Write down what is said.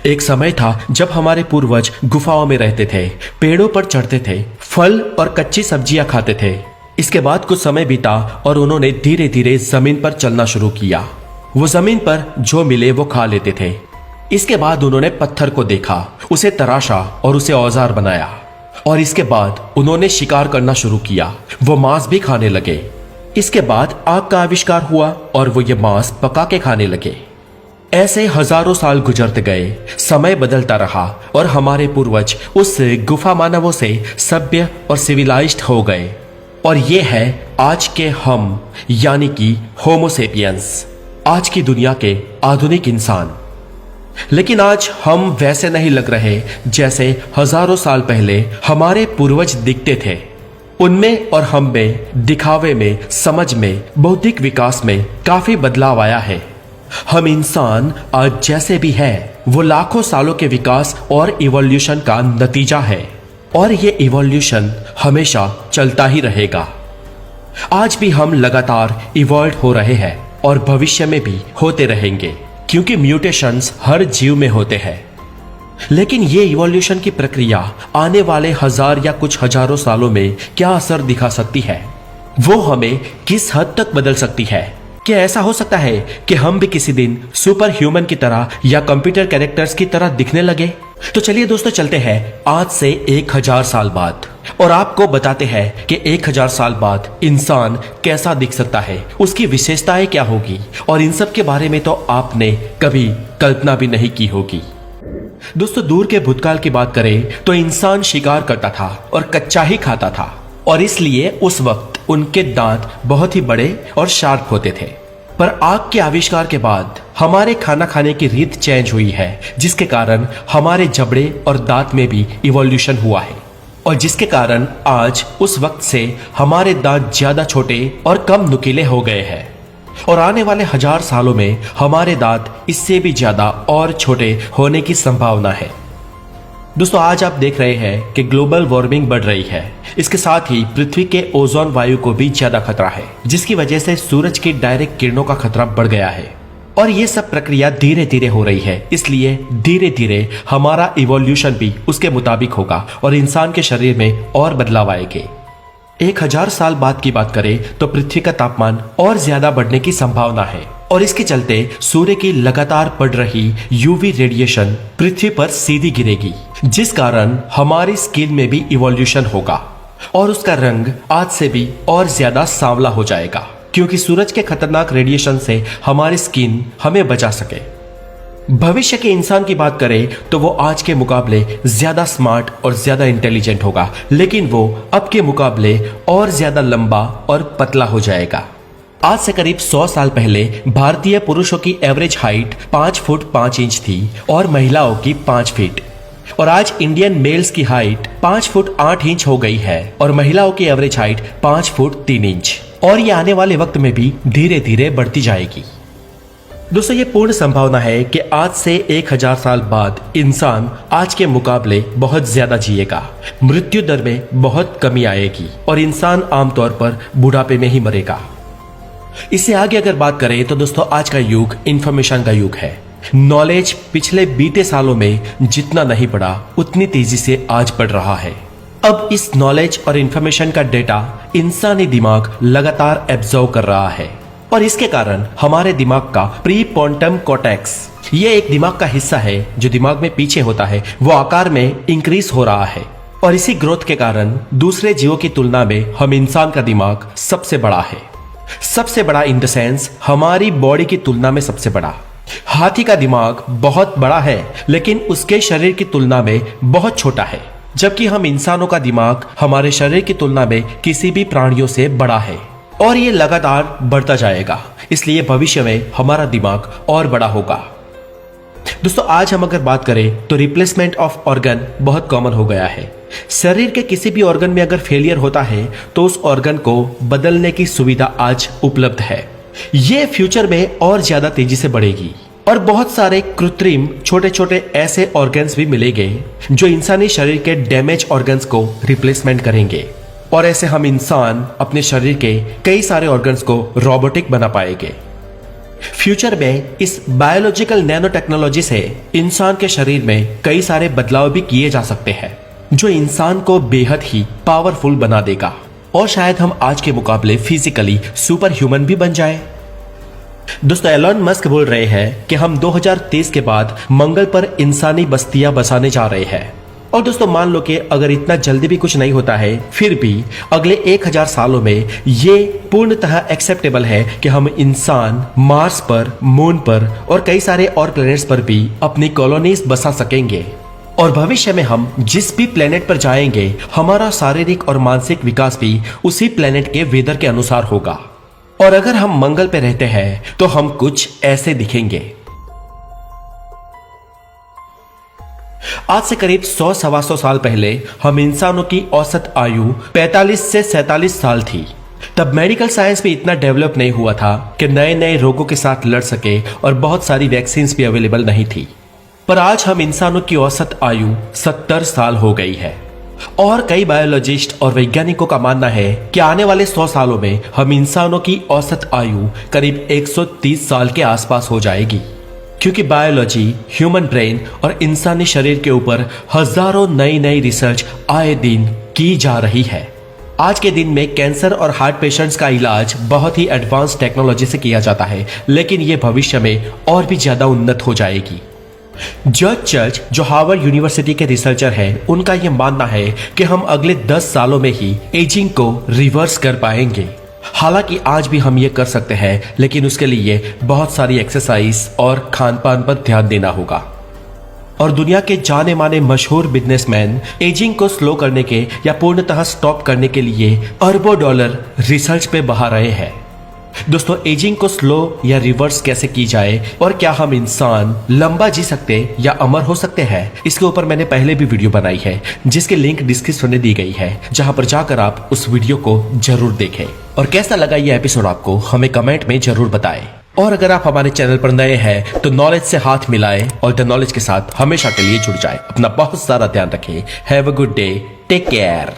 एक समय था जब हमारे पूर्वज गुफाओं में रहते थे, पेड़ों पर चढ़ते थे, फल और कच्ची सब्जियां खाते थे। इसके बाद कुछ समय बीता और उन्होंने धीरे धीरे जमीन पर चलना शुरू किया। वो जमीन पर जो मिले वो खा लेते थे। इसके बाद उन्होंने पत्थर को देखा, उसे तराशा और उसे औजार बनाया। और इसके बाद उन्होंने शिकार करना शुरू किया, वो मांस भी खाने लगे। इसके बाद आग का आविष्कार हुआ और वो ये मांस पका के खाने लगे। ऐसे हजारों साल गुजरते गए, समय बदलता रहा और हमारे पूर्वज उस गुफा मानवों से सभ्य और सिविलाइज्ड हो गए। और ये है आज के हम, यानी कि होमोसेपियंस, आज की दुनिया के आधुनिक इंसान। लेकिन आज हम वैसे नहीं लग रहे जैसे हजारों साल पहले हमारे पूर्वज दिखते थे। उनमें और हम में, दिखावे में, समझ में, बौद्धिक विकास में काफी बदलाव आया है। हम इंसान आज जैसे भी है वो लाखों सालों के विकास और इवोल्यूशन का नतीजा है। और ये इवोल्यूशन हमेशा चलता ही रहेगा। आज भी हम लगातार इवॉल्व हो रहे हैं और भविष्य में भी होते रहेंगे, क्योंकि म्यूटेशंस हर जीव में होते हैं। लेकिन ये इवोल्यूशन की प्रक्रिया आने वाले हजार या कुछ हजारों सालों में क्या असर दिखा सकती है, वो हमें किस हद तक बदल सकती है। क्या ऐसा हो सकता है कि हम भी किसी दिन सुपर ह्यूमन की तरह या कंप्यूटर कैरेक्टर्स की तरह दिखने लगे? तो चलिए दोस्तों, चलते हैं आज से 1000 साल बाद और आपको बताते हैं कि 1000 साल बाद इंसान कैसा दिख सकता है, उसकी विशेषताएं क्या होगी, और इन सब के बारे में तो आपने कभी कल्पना भी नहीं की होगी। दोस्तों, दूर के भूतकाल की बात करें तो इंसान शिकार करता था और कच्चा ही खाता था, और इसलिए उस वक्त उनके दांत बहुत ही बड़े और शार्प होते थे। पर आग के आविष्कार के बाद हमारे खाना खाने की रीत चेंज हुई है, जिसके कारण हमारे जबड़े और दांत में भी इवोल्यूशन हुआ है, और जिसके कारण आज उस वक्त से हमारे दांत ज्यादा छोटे और कम नुकीले हो गए हैं। और आने वाले 1000 सालों में हमारे दांत इससे भी ज्यादा और छोटे होने की संभावना है। दोस्तों, आज आप देख रहे हैं कि ग्लोबल वार्मिंग बढ़ रही है। इसके साथ ही पृथ्वी के ओजोन वायु को भी ज्यादा खतरा है, जिसकी वजह से सूरज की डायरेक्ट किरणों का खतरा बढ़ गया है। और ये सब प्रक्रिया धीरे धीरे हो रही है, इसलिए धीरे धीरे हमारा इवोल्यूशन भी उसके मुताबिक होगा और इंसान के शरीर में और बदलाव आएंगे। 1000 साल बाद की बात करें तो पृथ्वी का तापमान और ज्यादा बढ़ने की संभावना है, और इसके चलते सूर्य की लगातार बढ़ रही यूवी रेडिएशन पृथ्वी पर सीधी गिरेगी, जिस कारण हमारी स्किन में भी इवोल्यूशन होगा और उसका रंग आज से भी और ज्यादा सांवला हो जाएगा, क्योंकि सूरज के खतरनाक रेडिएशन से हमारी स्किन हमें बचा सके। भविष्य के इंसान की बात करें तो वो आज के मुकाबले ज्यादा स्मार्ट और ज्यादा इंटेलिजेंट होगा, लेकिन वो अब के मुकाबले और ज्यादा लंबा और पतला हो जाएगा। आज से करीब 100 साल पहले भारतीय पुरुषों की एवरेज हाइट 5 फुट 5 इंच थी और महिलाओं की 5 फीट। और आज इंडियन मेल्स की हाइट 5 फुट 8 इंच हो गई है और महिलाओं की एवरेज हाइट 5 फुट 3 इंच, और ये आने वाले वक्त में भी धीरे धीरे बढ़ती जाएगी। दोस्तों, ये पूर्ण संभावना है कि आज से 1000 साल बाद इंसान आज के मुकाबले बहुत ज्यादा जिएगा, मृत्यु दर में बहुत कमी आएगी और इंसान आमतौर पर बुढ़ापे में ही मरेगा। इससे आगे अगर बात करें तो दोस्तों, आज का युग इंफॉर्मेशन का युग है। नॉलेज पिछले बीते सालों में जितना नहीं बढ़ा, उतनी तेजी से आज बढ़ रहा है। अब इस नॉलेज और इंफॉर्मेशन का डेटा इंसानी दिमाग लगातार एब्जॉर्व कर रहा है, और इसके कारण हमारे दिमाग का प्री क्वांटम कॉर्टेक्स, ये एक दिमाग का हिस्सा है जो दिमाग में पीछे होता है, वो आकार में इंक्रीज हो रहा है। और इसी ग्रोथ के कारण दूसरे जीवों की तुलना में हम इंसान का दिमाग सबसे बड़ा है। सबसे बड़ा इन द सेंस हमारी बॉडी की तुलना में सबसे बड़ा। हाथी का दिमाग बहुत बड़ा है, लेकिन उसके शरीर की तुलना में बहुत छोटा है, जबकि हम इंसानों का दिमाग हमारे शरीर की तुलना में किसी भी प्राणियों से बड़ा है, और ये लगातार बढ़ता जाएगा। इसलिए भविष्य में हमारा दिमाग और बड़ा होगा। दोस्तों, आज हम अगर बात करें तो रिप्लेसमेंट ऑफ ऑर्गन बहुत कॉमन हो गया है। शरीर के किसी भी ऑर्गन में अगर फेलियर होता है तो उस ऑर्गन को बदलने की सुविधा आज उपलब्ध है। ये फ्यूचर में और ज्यादा तेजी से बढ़ेगी और बहुत सारे कृत्रिम छोटे छोटे ऐसे ऑर्गन्स भी मिलेंगे जो इंसानी शरीर के डैमेज ऑर्गन्स को रिप्लेसमेंट करेंगे, और ऐसे हम इंसान अपने शरीर के कई सारे ऑर्गन्स को रोबोटिक बना पाएंगे। फ्यूचर में इस बायोलॉजिकल नैनो टेक्नोलॉजी से इंसान के शरीर में कई सारे बदलाव भी किए जा सकते हैं जो इंसान को बेहद ही पावरफुल बना देगा और शायद हम आज के मुकाबले फिजिकली सुपर ह्यूमन भी बन जाए। दोस्तों, एलन मस्क बोल रहे हैं कि हम 2030 के बाद मंगल पर इंसानी बस्तियां बसाने जा रहे हैं। और दोस्तों, मान लो कि अगर इतना जल्दी भी कुछ नहीं होता है, फिर भी अगले 1000 सालों में ये पूर्णतः एक्सेप्टेबल है कि हम इंसान मार्स पर, मून पर और कई सारे और प्लैनेट्स पर भी अपनी कॉलोनीज बसा सकेंगे। और भविष्य में हम जिस भी प्लेनेट पर जाएंगे, हमारा शारीरिक और मानसिक विकास भी उसी प्लेनेट के वेदर के अनुसार होगा। और अगर हम मंगल पे रहते हैं तो हम कुछ ऐसे दिखेंगे। आज से करीब 100-125 साल पहले हम इंसानों की औसत आयु 45 से 47 साल थी। तब मेडिकल साइंस भी इतना डेवलप नहीं हुआ था कि नए नए रोगों के साथ लड़ सके और बहुत सारी वैक्सीन भी अवेलेबल नहीं थी। पर आज हम इंसानों की औसत आयु 70 साल हो गई है और कई बायोलॉजिस्ट और वैज्ञानिकों का मानना है कि आने वाले 100 सालों में हम इंसानों की औसत आयु करीब 130 साल के आसपास हो जाएगी, क्योंकि बायोलॉजी, ह्यूमन ब्रेन और इंसानी शरीर के ऊपर हजारों नई नई रिसर्च आए दिन की जा रही है। आज के दिन में कैंसर और हार्ट पेशेंट्स का इलाज बहुत ही एडवांस टेक्नोलॉजी से किया जाता है, लेकिन ये भविष्य में और भी ज्यादा उन्नत हो जाएगी। जॉर्ज चर्च, जो हार्वर्ड यूनिवर्सिटी के रिसर्चर हैं, उनका यह मानना है कि हम अगले 10 सालों में ही एजिंग को रिवर्स कर पाएंगे। हालांकि आज भी हम ये कर सकते हैं, लेकिन उसके लिए बहुत सारी एक्सरसाइज और खान पान पर ध्यान देना होगा। और दुनिया के जाने माने मशहूर बिजनेसमैन एजिंग को स्लो करने के या पूर्णतः स्टॉप करने के लिए अरबों डॉलर रिसर्च पे बहा रहे हैं। दोस्तों, एजिंग को स्लो या रिवर्स कैसे की जाए और क्या हम इंसान लंबा जी सकते या अमर हो सकते हैं, इसके ऊपर मैंने पहले भी वीडियो बनाई है, जिसकी लिंक डिस्क्रिप्शन में दी गई है, जहां पर जाकर आप उस वीडियो को जरूर देखें। और कैसा लगा ये एपिसोड आपको, हमें कमेंट में जरूर बताएं। और अगर आप हमारे चैनल पर नए हैं तो नॉलेज से हाथ मिलाएं और द नॉलेज के साथ हमेशा के लिए जुड़ जाए। अपना बहुत सारा ध्यान रखें। Have a good day, take care.